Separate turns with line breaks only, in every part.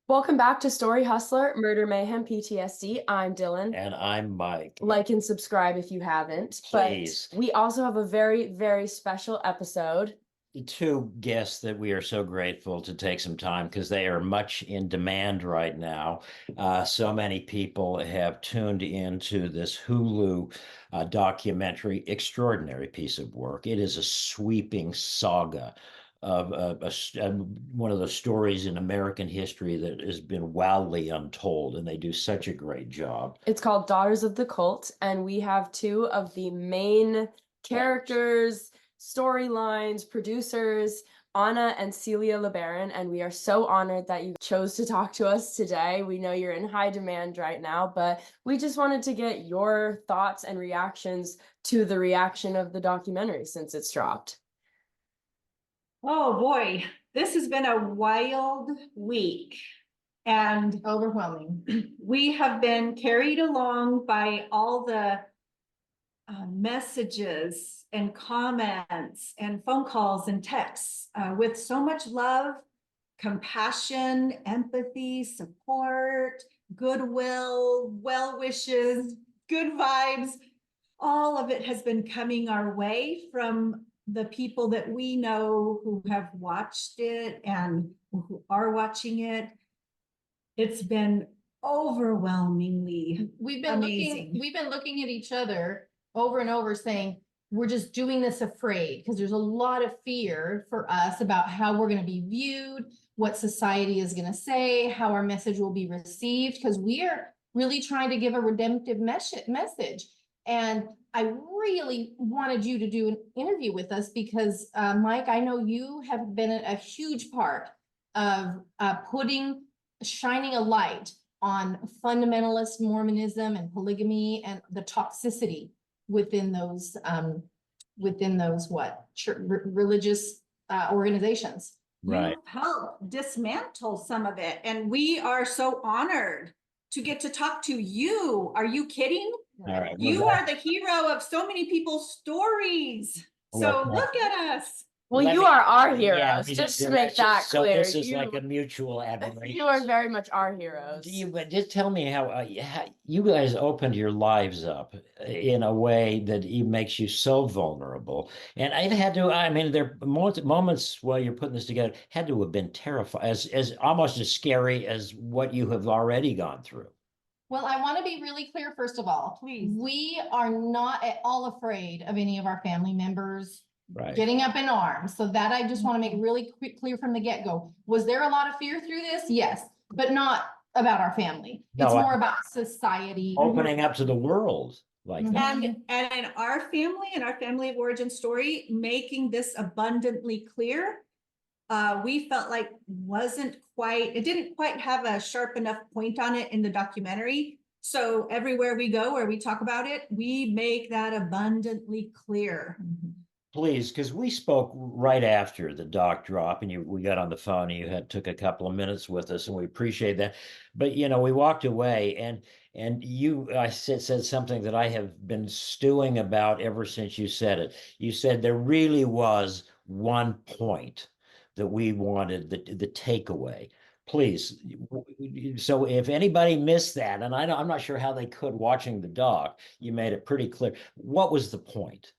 Welcome back to Story Hustler, Murder Mayhem PTSD. I'm Dylan.
And I'm Mike.
Like and subscribe if you haven't.
Please.
But we also have a very, very special episode.
Two guests that we are so grateful to take some time because they are much in demand right now. So many people have tuned into this Hulu documentary, extraordinary piece of work. It is a sweeping saga of one of the stories in American history that has been wildly untold, and they do such a great job.
It's called Daughters of the Cult, and we have two of the main characters, storylines, producers, Anna and Celia LeBaron, and we are so honored that you chose to talk to us today. We know you're in high demand right now, but we just wanted to get your thoughts and reactions to the reaction of the documentary since it's dropped.
Oh boy, this has been a wild week and
overwhelming.
We have been carried along by all the messages and comments and phone calls and texts with so much love, compassion, empathy, support, goodwill, well wishes, good vibes. All of it has been coming our way from the people that we know who have watched it and who are watching it. It's been overwhelmingly amazing.
We've been looking at each other over and over saying, we're just doing this afraid because there's a lot of fear for us about how we're going to be viewed, what society is going to say, how our message will be received, because we are really trying to give a redemptive message. And I really wanted you to do an interview with us because, Mike, I know you have been a huge part of shining a light on fundamentalist Mormonism and polygamy and the toxicity within those religious organizations.
Right.
You helped dismantle some of it, and we are so honored to get to talk to you. Are you kidding?
All right.
You are the hero of so many people's stories. So look at us.
Well,
Let
you
me-
are our
Yeah,
heroes, just to make that
so
clear.
this is like a mutual admiration.
You are very much our heroes.
But just tell me how you guys opened your lives up in a way that makes you so vulnerable. And I've had to, I mean, there are moments while you're putting this together, had to have been terrifying, as almost as scary as what you have already gone through.
Well, I want to be really clear, first of all.
Please.
We are not at all afraid of any of our family members
Getting
up in arms. So that I just want to make really clear from the get-go. Was there a lot of fear through this? Yes, but not about our family. It's more about society.
Opening up to the world like that.
And in our family and our family of origin story, making this abundantly clear, we felt like it didn't quite have a sharp enough point on it in the documentary. So everywhere we go where we talk about it, we make that abundantly clear.
Please, because we spoke right after the doc drop, and we got on the phone, and you took a couple of minutes with us, and we appreciate that. But we walked away, and I said something that I have been stewing about ever since you said it. You said there really was one point that we wanted the takeaway. Please. So if anybody missed that, and I'm not sure how they could watching the doc, you made it pretty clear. What was the point?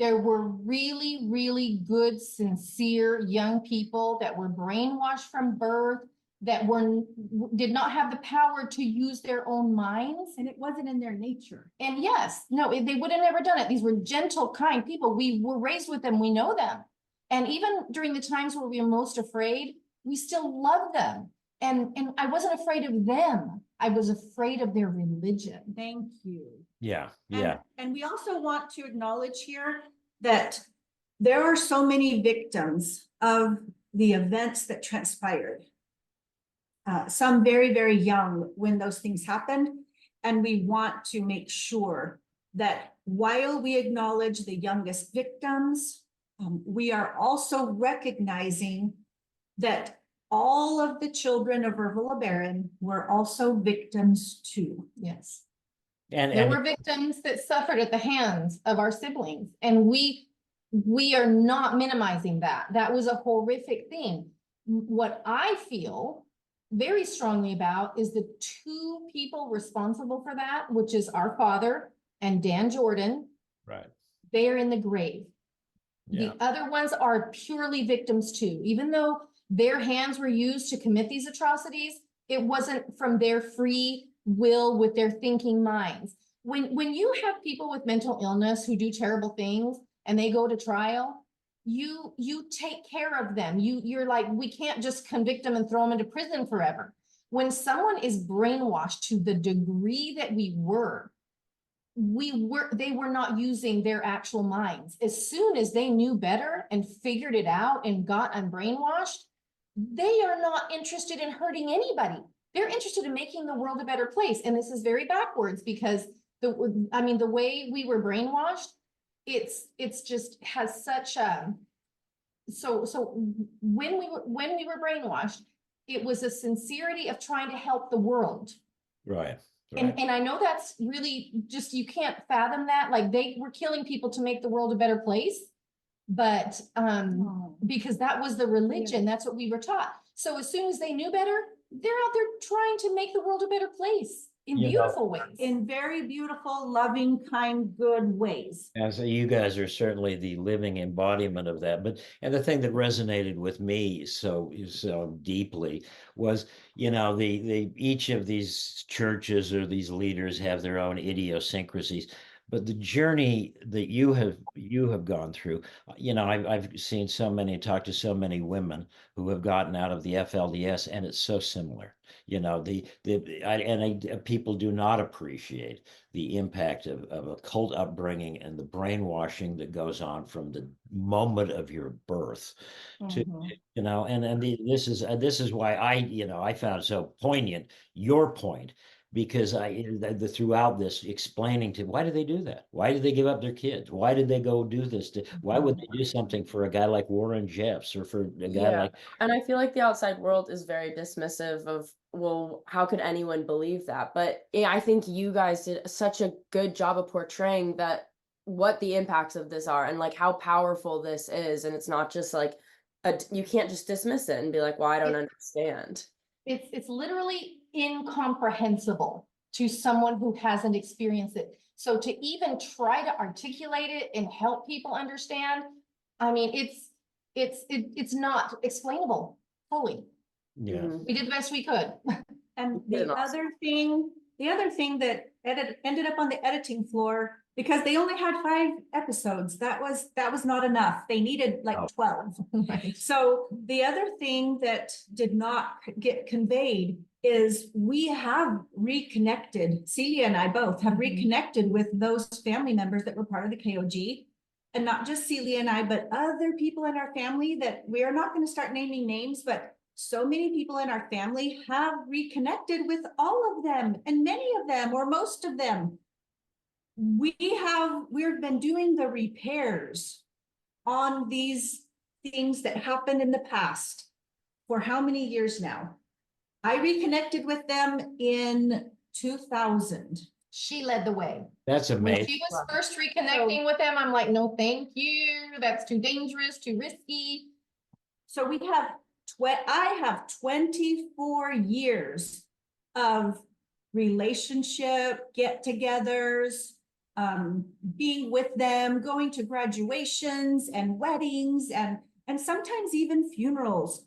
There were really, really good, sincere young people that were brainwashed from birth, that did not have the power to use their own minds.
And it wasn't in their nature.
And yes, no, they would have never done it. These were gentle, kind people. We were raised with them. We know them. And even during the times where we were most afraid, we still love them. And I wasn't afraid of them. I was afraid of their religion.
Thank you.
Yeah.
And we also want to acknowledge here that there are so many victims of the events that transpired. Some very, very young when those things happened. And we want to make sure that while we acknowledge the youngest victims, we are also recognizing that all of the children of Orville LeBaron were also victims too.
Yes.
And
there were victims that suffered at the hands of our siblings. And we are not minimizing that. That was a horrific thing. What I feel very strongly about is the two people responsible for that, which is our father and Dan Jordan.
Right.
They are in the grave.
Yeah.
The other ones are purely victims too. Even though their hands were used to commit these atrocities, it wasn't from their free will with their thinking minds. When you have people with mental illness who do terrible things and they go to trial, you take care of them. You're like, we can't just convict them and throw them into prison forever. When someone is brainwashed to the degree that they were not using their actual minds. As soon as they knew better and figured it out and got unbrainwashed, they are not interested in hurting anybody. They're interested in making the world a better place. And this is very backwards because the way we were brainwashed, it's just has such a, so when we were brainwashed, it was a sincerity of trying to help the world.
Right.
And I know that's really just, you can't fathom that, like they were killing people to make the world a better place. But because that was the religion, that's what we were taught. So as soon as they knew better, they're out there trying to make the world a better place in beautiful ways.
In very beautiful, loving, kind, good ways.
And so you guys are certainly the living embodiment of that. But and the thing that resonated with me so deeply was, the each of these churches or these leaders have their own idiosyncrasies. But the journey that you have gone through, I've seen talked to so many women who have gotten out of the FLDS, and it's so similar. People do not appreciate the impact of a cult upbringing and the brainwashing that goes on from the moment of your birth to, this is why I found it so poignant, your point, because throughout this explaining to why did they do that? Why did they give up their kids? Why did they go do this? Why would they do something for a guy like Warren Jeffs or for a guy like?
And I feel like the outside world is very dismissive of, well, how could anyone believe that? But I think you guys did such a good job of portraying that, what the impacts of this are and like how powerful this is. And it's not just like, you can't just dismiss it and be like, well, I don't understand.
It's literally incomprehensible to someone who hasn't experienced it. So to even try to articulate it and help people understand, it's not explainable fully.
Yeah.
We did the best we could.
And the other thing that ended up on the editing floor, because they only had 5 episodes, that was not enough. They needed like 12.
Right.
So the other thing that did not get conveyed is we have reconnected. Celia and I both have reconnected with those family members that were part of the KOG. And not just Celia and I, but other people in our family that we are not going to start naming names, but so many people in our family have reconnected with all of them, and many of them, or most of them. We've been doing the repairs on these things that happened in the past for how many years now? I reconnected with them in 2000.
She led the way.
That's
When
amazing.
she was first reconnecting with them, I'm like, no, thank you. That's too dangerous, too risky.
So I have 24 years of relationship, get-togethers, being with them, going to graduations and weddings and sometimes even funerals.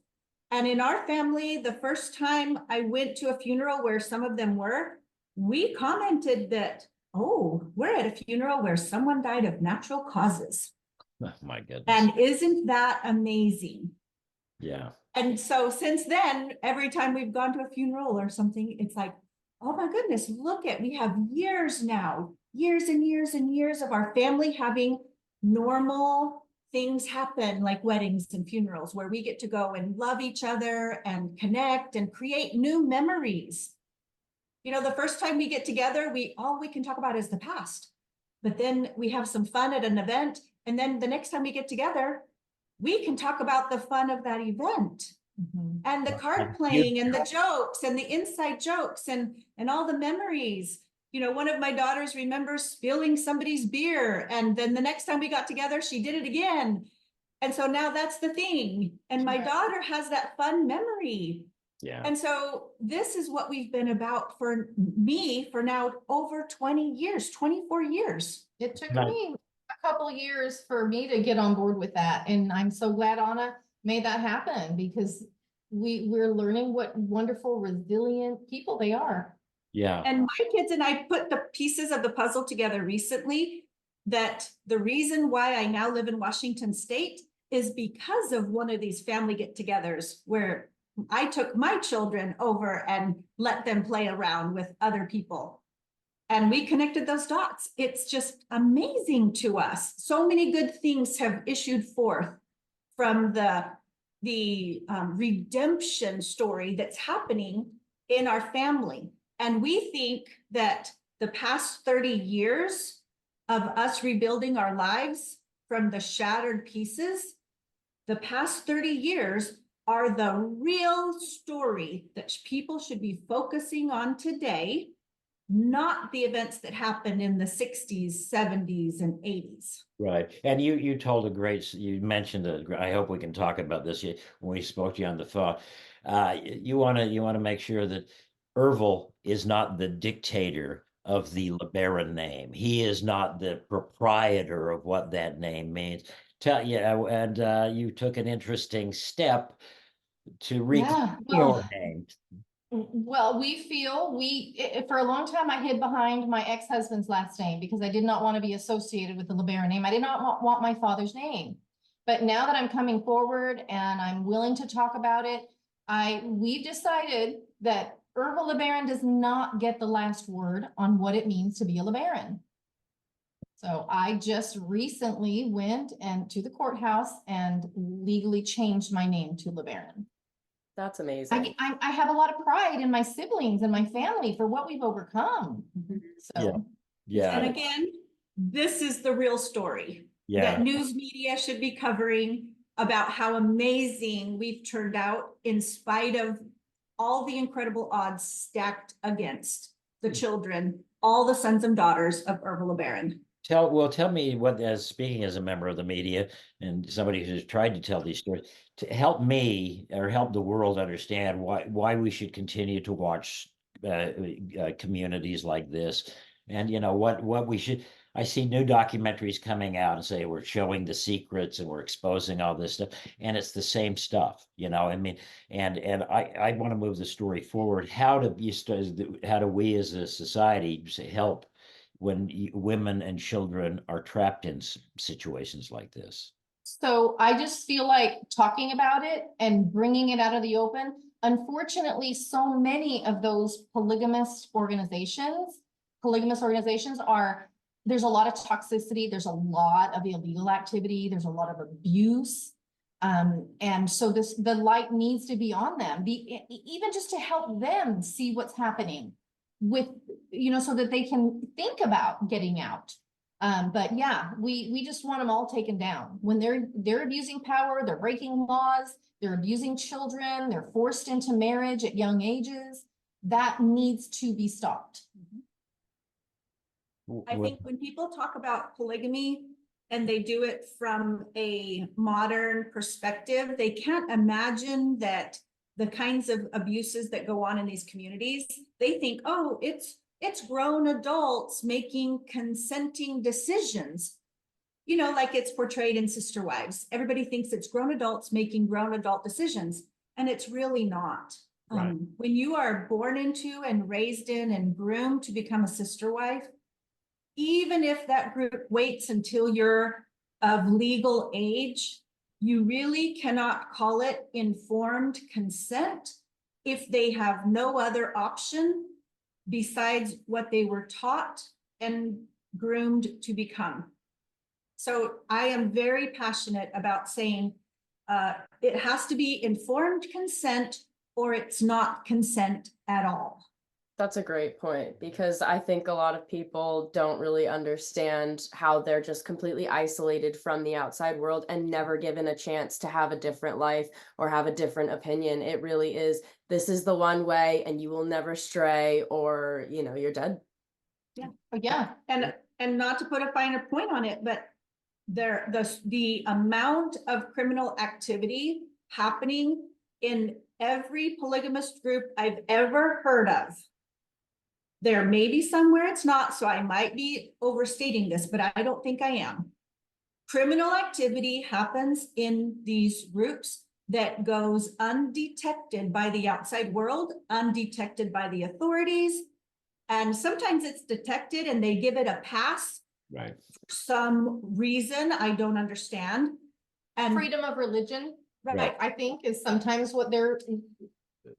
And in our family, the first time I went to a funeral where some of them were, we commented that, oh, we're at a funeral where someone died of natural causes.
Oh my goodness.
And isn't that amazing?
Yeah.
And so since then, every time we've gone to a funeral or something, it's like, oh my goodness, we have years now, years and years and years of our family having normal things happen, like weddings and funerals, where we get to go and love each other and connect and create new memories. The first time we get together, all we can talk about is the past, but then we have some fun at an event. And then the next time we get together, we can talk about the fun of that event and the card playing and the jokes and the inside jokes and all the memories. One of my daughters remembers spilling somebody's beer, and then the next time we got together, she did it again. And so now that's the thing. And my
Right.
daughter has that fun memory.
Yeah.
And so this is what we've been about for me for now over 20 years, 24 years.
It took
Right.
me a couple years for me to get on board with that. And I'm so glad Anna made that happen because we're learning what wonderful, resilient people they are.
Yeah.
And my kids and I put the pieces of the puzzle together recently that the reason why I now live in Washington State is because of one of these family get-togethers where I took my children over and let them play around with other people. And we connected those dots. It's just amazing to us. So many good things have issued forth from the redemption story that's happening in our family. And we think that the past 30 years of us rebuilding our lives from the shattered pieces, the past 30 years are the real story that people should be focusing on today, not the events that happened in the 60s, 70s, and 80s.
Right. And you told a great, you mentioned I hope we can talk about this when we spoke to you on the phone. You want to make sure that Ervil is not the dictator of the LeBaron name. He is not the proprietor of what that name means. And you took an interesting step to reclaim
Yeah.
your name.
Well, for a long time, I hid behind my ex-husband's last name because I did not want to be associated with the LeBaron name. I did not want my father's name. But now that I'm coming forward and I'm willing to talk about it, we've decided that Ervil LeBaron does not get the last word on what it means to be a LeBaron. So I just recently went to the courthouse and legally changed my name to LeBaron.
That's amazing.
I have a lot of pride in my siblings and my family for what we've overcome. So,
Yeah.
And again, this is the real story that news media should be covering about how amazing we've turned out in spite of all the incredible odds stacked against the children, all the sons and daughters of Ervil LeBaron.
Tell me what, as speaking as a member of the media and somebody who's tried to tell these stories, to help me or help the world understand why we should continue to watch communities like this, and what we should. I see new documentaries coming out and say we're showing the secrets and we're exposing all this stuff, and it's the same stuff, I mean, and I want to move the story forward. How do we as a society help when women and children are trapped in situations like this?
so I just feel like talking about it and bringing it out of the open. Unfortunately, so many of those polygamous organizations there's a lot of toxicity. There's a lot of illegal activity. There's a lot of abuse. And so the light needs to be on them, even just to help them see what's happening with, so that they can think about getting out. But yeah, we just want them all taken down. When they're abusing power, they're breaking laws, they're abusing children, they're forced into marriage at young ages. That needs to be stopped.
I think when people talk about polygamy and they do it from a modern perspective, they can't imagine that the kinds of abuses that go on in these communities, they think, oh, it's grown adults making consenting decisions, like it's portrayed in Sister Wives. Everybody thinks it's grown adults making grown adult decisions, and it's really not.
Right.
When you are born into and raised in and groomed to become a sister wife, even if that group waits until you're of legal age, you really cannot call it informed consent if they have no other option besides what they were taught and groomed to become. So I am very passionate about saying it has to be informed consent or it's not consent at all.
That's a great point, because I think a lot of people don't really understand how they're just completely isolated from the outside world and never given a chance to have a different life or have a different opinion. It really is, this is the one way and you will never stray, or, you're dead.
Yeah.
But yeah.
And not to put a finer point on it, but the amount of criminal activity happening in every polygamous group I've ever heard of. There may be somewhere it's not, so I might be overstating this, but I don't think I am. Criminal activity happens in these groups that goes undetected by the outside world, undetected by the authorities. And sometimes it's detected and they give it a pass
Right.
for some reason I don't understand. And
Freedom of religion,
right,
I think, is sometimes what they're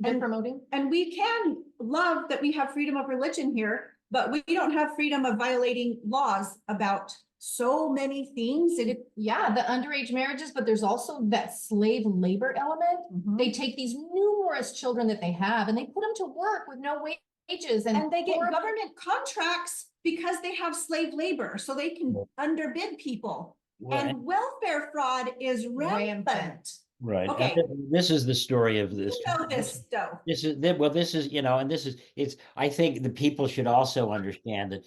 promoting.
and we can love that we have freedom of religion here, but we don't have freedom of violating laws about so many things. And
Yeah, the underage marriages, but there's also that slave labor element. They take these numerous children that they have and they put them to work with no wages
and they get
horrible-
government contracts because they have slave labor, so they can underbid people.
Well,
And welfare fraud is rampant.
right.
Okay.
And this is the story of this.
You know this, though.
This is well, this is, and this is, I think the people should also understand that,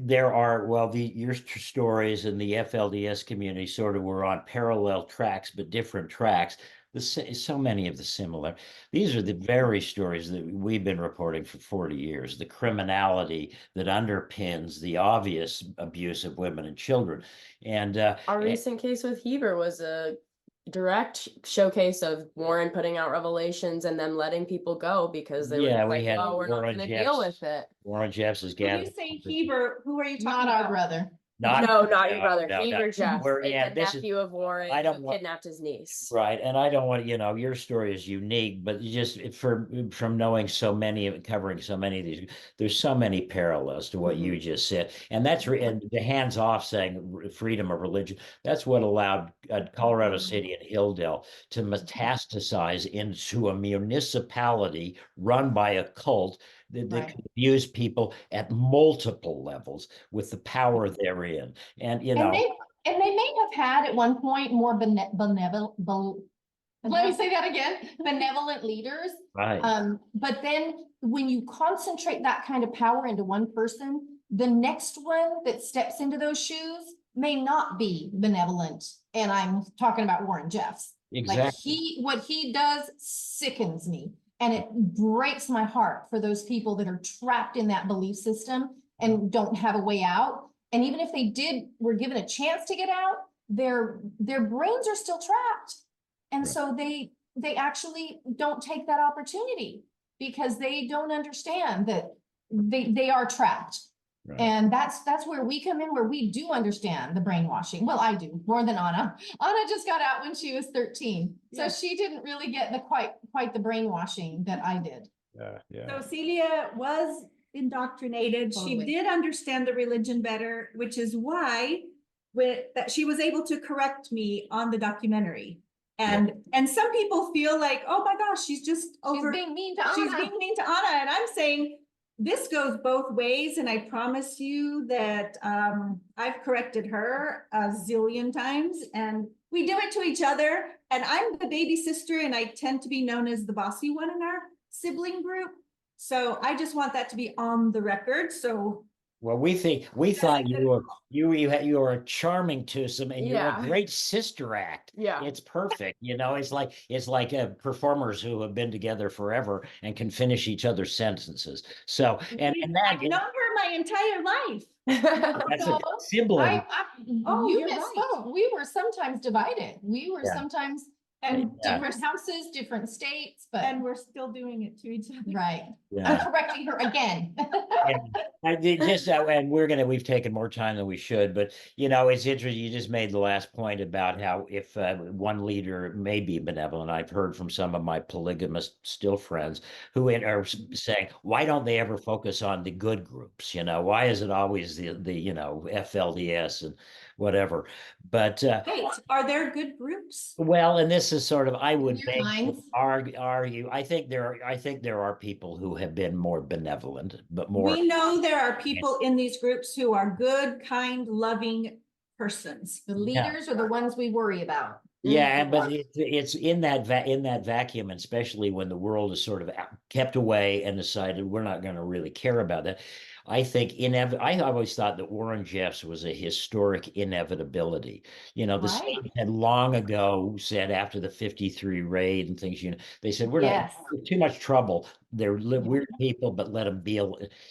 there are, well, your stories and the FLDS community sort of were on parallel tracks, but different tracks. So many of the similar. These are the very stories that we've been reporting for 40 years, the criminality that underpins the obvious abuse of women and children. And
Our recent case with Heber was a direct showcase of Warren putting out revelations and them letting people go because they were
Yeah,
just
we
like,
had
well, we're not
Warren
going to deal
Jeffs.
with it.
Warren Jeffs is
When you
gathered.
say Heber, who are you talking
Not
about?
our brother.
Not
No, not your
no,
brother.
no, no.
Heber Jeff is the
this is
nephew of Warren
I don't
who
want-
kidnapped his niece.
right, and I don't want, your story is unique, but from knowing so many of covering so many of these, there's so many parallels to what you just said, and and the hands-off saying freedom of religion. That's what allowed Colorado City and Hilldale to metastasize into a municipality run by a cult that
Right.
could abuse people at multiple levels with the power therein, and
And they may have had at one point more benevolent, let me say that again, benevolent leaders.
right.
But then when you concentrate that kind of power into one person, the next one that steps into those shoes may not be benevolent. And I'm talking about Warren Jeffs.
Exactly.
Like what he does sickens me. And it breaks my heart for those people that are trapped in that belief system and don't have a way out. And even if they were given a chance to get out, their brains are still trapped. And so they actually don't take that opportunity because they don't understand that they are trapped.
Right.
And that's where we come in, where we do understand the brainwashing. Well, I do more than Anna. Anna just got out when she was 13. So she didn't really get quite the brainwashing that I did.
So Celia was indoctrinated.
Totally.
She did understand the religion better, which is why that she was able to correct me on the documentary. And some people feel like, oh my gosh, she's
being mean to Anna.
She's being mean to Anna. And I'm saying this goes both ways. And I promise you that I've corrected her a zillion times, and we do it to each other. And I'm the baby sister, and I tend to be known as the bossy one in our sibling group. So I just want that to be on the record. So
well, we thought you were a charming twosome, and you're a great sister act.
Yeah.
It's perfect. It's like performers who have been together forever and can finish each other's sentences. So and
I've known her my entire life.
that's a sibling.
You
you're
misspoke.
right.
We were sometimes divided. We were sometimes in
Yeah.
different houses, different states, but
And we're still doing it to each other.
right.
Yeah.
I'm correcting her again.
And we've taken more time than we should, but it's interesting. You just made the last point about how if one leader may be benevolent. I've heard from some of my polygamous still friends who are saying, why don't they ever focus on the good groups? Why is it always the FLDS and whatever? But
Wait, are there good groups?
well, and this is sort of, I would
Your minds.
argue. I think there are people who have been more benevolent, but more.
We know there are people in these groups who are good, kind, loving persons.
The leaders are the ones we worry about.
Yeah, but it's in that vacuum, and especially when the world is sort of kept away and decided we're not going to really care about that. I think I always thought that Warren Jeffs was a historic inevitability. You know, the
Right.
state had long ago said after the 53 raid and things, you know, they said, we're not
Yes.
too much trouble. They're weird people, but let them be,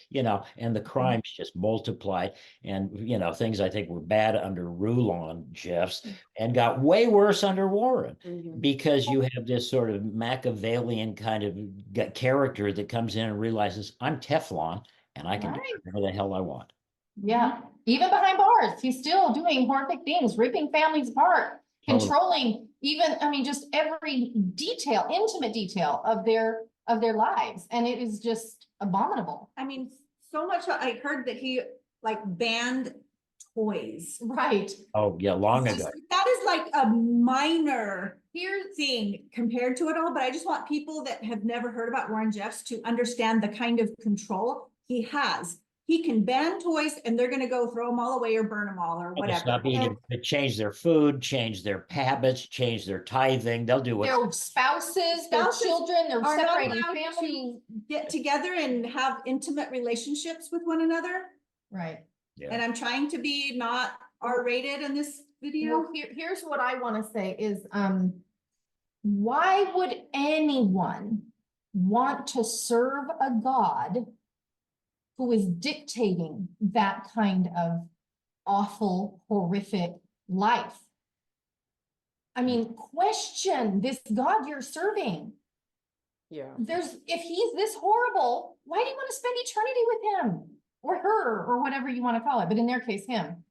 you know, and the crimes just multiplied. And, you know, things I think were bad under Rulon Jeffs and got way worse under Warren
Mhm.
because you have this sort of Machiavellian kind of character that comes in and realizes I'm Teflon and I can do
Right.
whatever the hell I want.
Yeah, even behind bars, he's still doing horrific things, ripping families apart,
Totally.
controlling even, I mean, just every detail, intimate detail of their lives. And it is just abominable.
I mean, so much, I heard that he like banned toys.
Right.
Oh, yeah, long
It's
ago.
just- That is like a minor
Here's
thing compared to it all, but I just want people that have never heard about Warren Jeffs to understand the kind of control he has. He can ban toys and they're gonna go throw them all away or burn them all or
They'll
whatever.
stop eating, they change their food, change their habits, change their tithing. They'll do what.
their spouses, their
Spouses
children, they're
are not
separating
allowed
families.
to get together and have intimate relationships with one another.
Right.
Yeah.
And I'm trying to be not R-rated in this video.
Well, here's what I want to say is, why would anyone want to serve a God who is dictating that kind of awful, horrific life? I mean, question this God you're serving.
Yeah.
If he's this horrible, why do you want to spend eternity with him or her or whatever you want to call it? But in their case, him.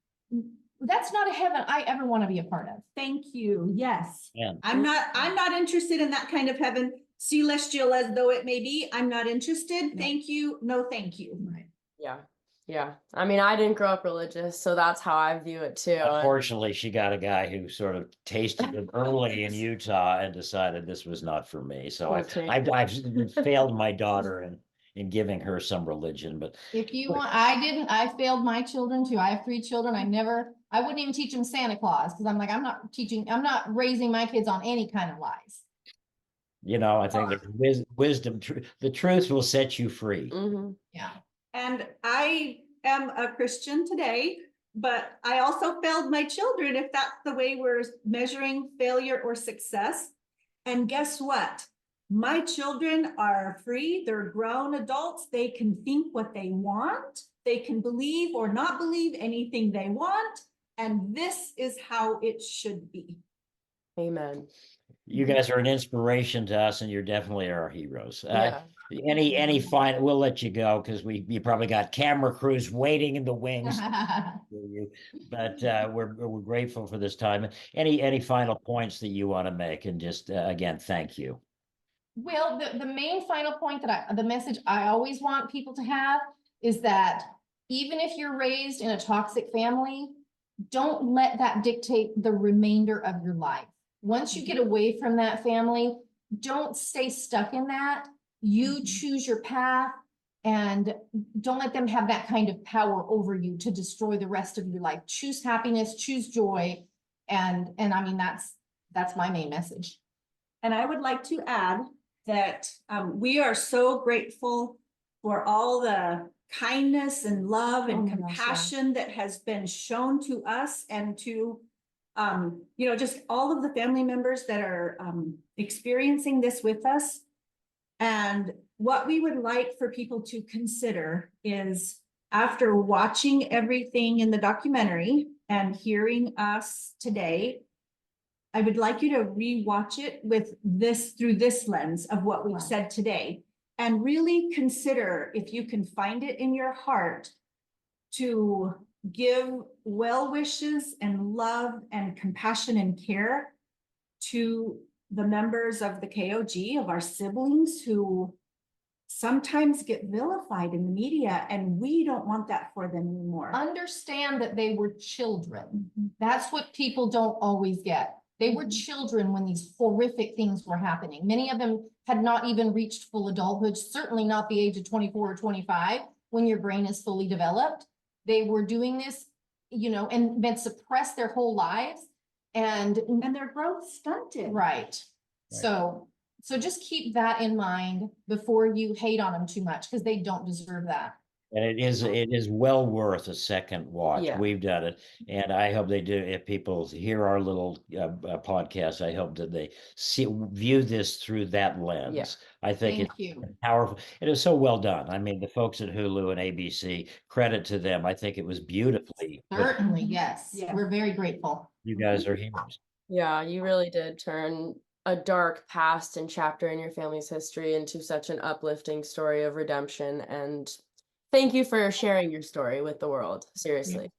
That's not a heaven I ever want to be a part of.
Thank you. Yes.
Yeah.
I'm not interested in that kind of heaven, celestial as though it may be. I'm not interested.
No.
Thank you. No, thank you.
Right.
Yeah. Yeah. I mean, I didn't grow up religious, so that's how I view it too.
Unfortunately, she got a guy who sort of tasted it early in Utah and decided this was not for me. So
Okay.
I've failed my daughter in giving her some religion, but
If you want, I failed my children too. I have 3 children. I wouldn't even teach them Santa Claus because I'm like, I'm not raising my kids on any kind of lies.
you know, I think there's wisdom, the truth will set you free.
Mhm.
Yeah.
And I am a Christian today, but I also failed my children if that's the way we're measuring failure or success. And guess what? My children are free. They're grown adults. They can think what they want. They can believe or not believe anything they want. And this is how it should be.
Amen.
You guys are an inspiration to us, and you're definitely our heroes.
Yeah.
Any fine, we'll let you go because you probably got camera crews waiting in the wings for you. But we're grateful for this time. Any final points that you want to make? And just again, thank you.
Well, the main final point the message I always want people to have is that even if you're raised in a toxic family, don't let that dictate the remainder of your life. Once you get away from that family, don't stay stuck in that. You choose your path and don't let them have that kind of power over you to destroy the rest of your life. Choose happiness, choose joy. And I mean, that's my main message.
And I would like to add that we are so grateful for all the kindness and love and compassion that has been shown to us and to, you know, just all of the family members that are experiencing this with us. And what we would like for people to consider is after watching everything in the documentary and hearing us today, I would like you to rewatch it through this lens of what we've said today, and really consider if you can find it in your heart to give well wishes and love and compassion and care to the members of the KOG, of our siblings who sometimes get vilified in the media, and we don't want that for them anymore.
Understand that they were children. That's what people don't always get. They were children when these horrific things were happening. Many of them had not even reached full adulthood, certainly not the age of 24 or 25 when your brain is fully developed. They were doing this, you know, and been suppressed their whole lives and
their growth stunted.
Right. So just keep that in mind before you hate on them too much because they don't deserve that.
And it is well worth a second watch.
Yeah.
We've done it, and I hope they do. If people hear our little podcast, I hope that they view this through that lens. I think
Thank
it's
you.
powerful. It is so well done. I mean, the folks at Hulu and ABC, credit to them. I think it was beautifully put.
Certainly, yes.
Yeah.
We're very grateful.
You guys are heroes.
Yeah, you really did turn a dark past and chapter in your family's history into such an uplifting story of redemption. And thank you for sharing your story with the world. Seriously.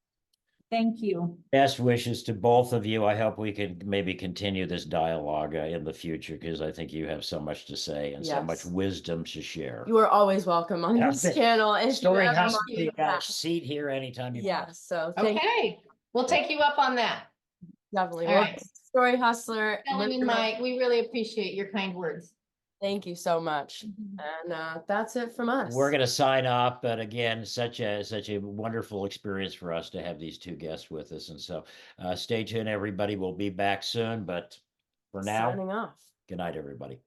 Thank you.
Best wishes to both of you. I hope we can maybe continue this dialogue in the future, because I think you have so much to say and so much
Yes.
wisdom to share.
You are always welcome on
That's
this
it.
channel. If you
Story
ever
House,
want
you
to
got
come
a
back.
seat here anytime you
Yeah,
want.
so thank you.
Okay, we'll take you up on that.
Definitely.
All
Well,
right.
Story Hustler.
Ellen and Mike, we really appreciate your kind words.
Thank you so much. And that's it from us.
We're going to sign off, but again, such a wonderful experience for us to have these two guests with us. And so stay tuned, everybody. We'll be back soon, but for now,
Signing off.
good night, everybody.